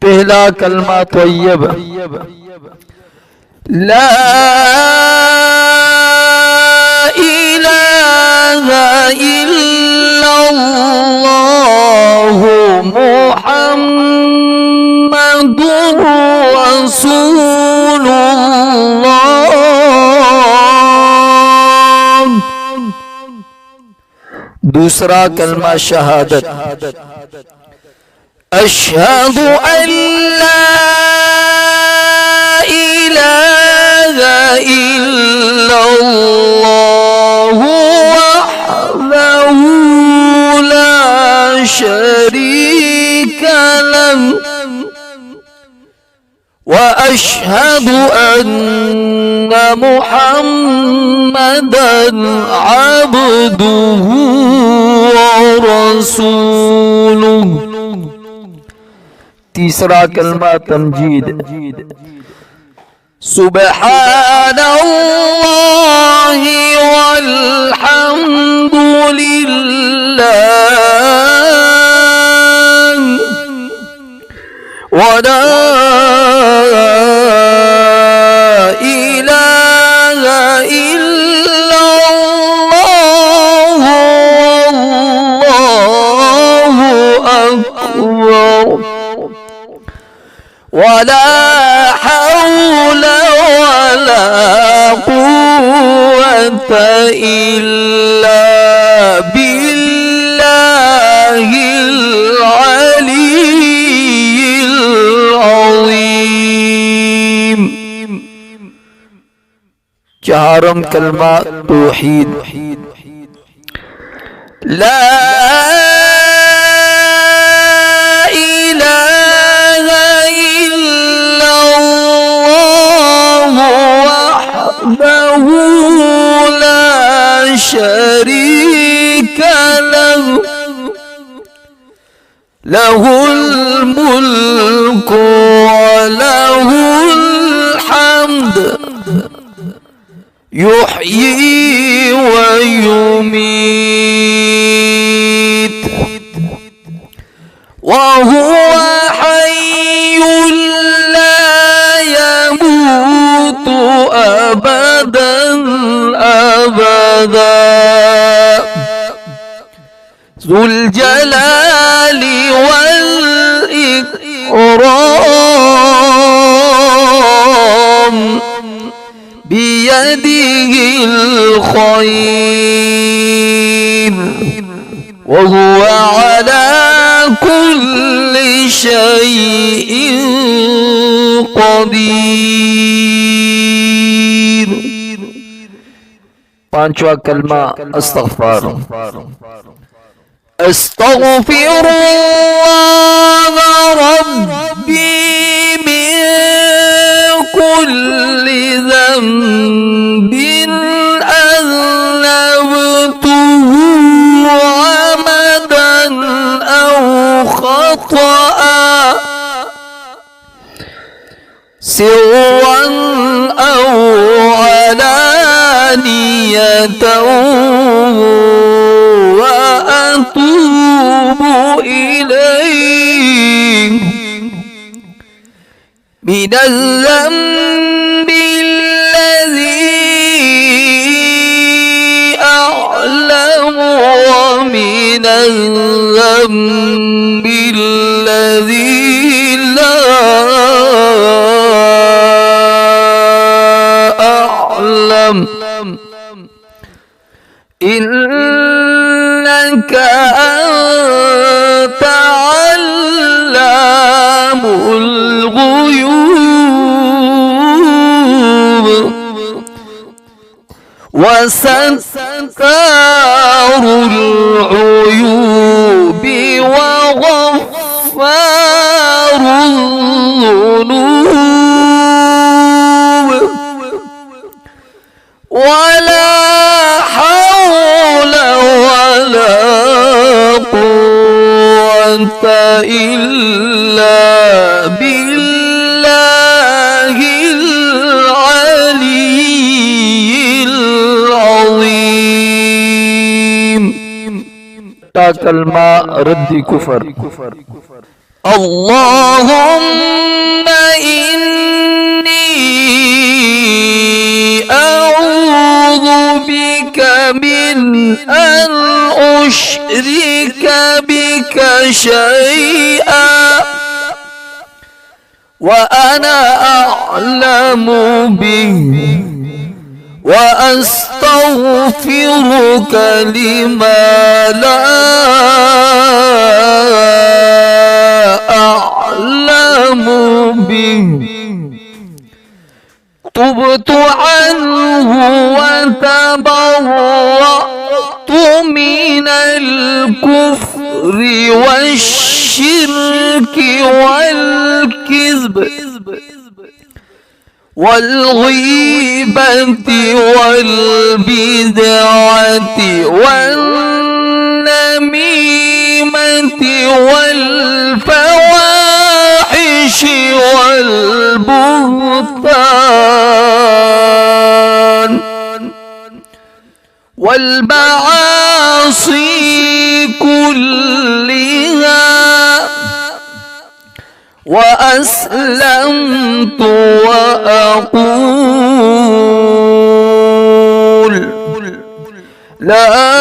पहला कलमा तय्यब ला इलाहा इल्लल्लाहु मुहम्मदुर रसूलुल्लाह। दूसरा कलमा शहादत अशहदु अल्ला इलाहा इल्लल्लाहु वहदहु ला शरीका लहु व अशहदु अन्ना मुहम्मदन अब्दुहु व रसूलुहु। तीसरा कलमा तमजीद सुब्हानल्लाहि वल्हम्दुलिल्लाह वला इलाहा इल्लल्लाह वल्लाहु अकबर वला हौला वला कुव्वता इल्ला बिल्लाहिल अलीय्यिल अज़ीम। चारम कलमा तौहीद ला शरीक लहु लहुल मुल्कु व लहुल हम्द युह्यी व युमीत व हुवा हय्युन ला यमूतु अबदन अबदा ज़ुल जलाली वल इकराम बियदिहिल खैर व हुवा अला कुल्लि शैइन क़दीर। पांचवा कलमा अस्तग़फ़ार अस्तग़फ़िरुल्लाह रब्बी मिन कुल्ली ज़ंबिन अज़लमतुहु अमदन औ ख़तअ सिर्रन औ अलानियतन व अतूबु इलैहि मिनल ज़ंबिल्लज़ी अअलमु व मिनल ज़ंबिल्लज़ी ला अअलम इन्नका अंता अल्लामुल गुयूब व सत्तारुल उयूब व गफ्फारुल ज़ुनूब वला हौला वला कुव्वता इल्ला बिल्लाहिल अलीय्यिल अज़ीम। कलमा रद्दी कुफर اللهم إني أعوذ بك من أن أشرك بك شيئا وأنا أعلم به وأستغفرك لما لا أعلم به تبت عنه وتبرأت من الكفر والشرك والكذب والغيبة والبدعة والنميمة والفواحش والبهتان والمعاصي كلها وأسلمت وأقول لا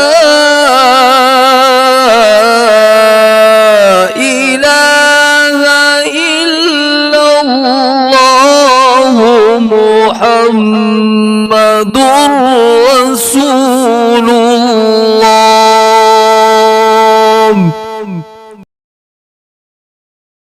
إله إلا الله محمد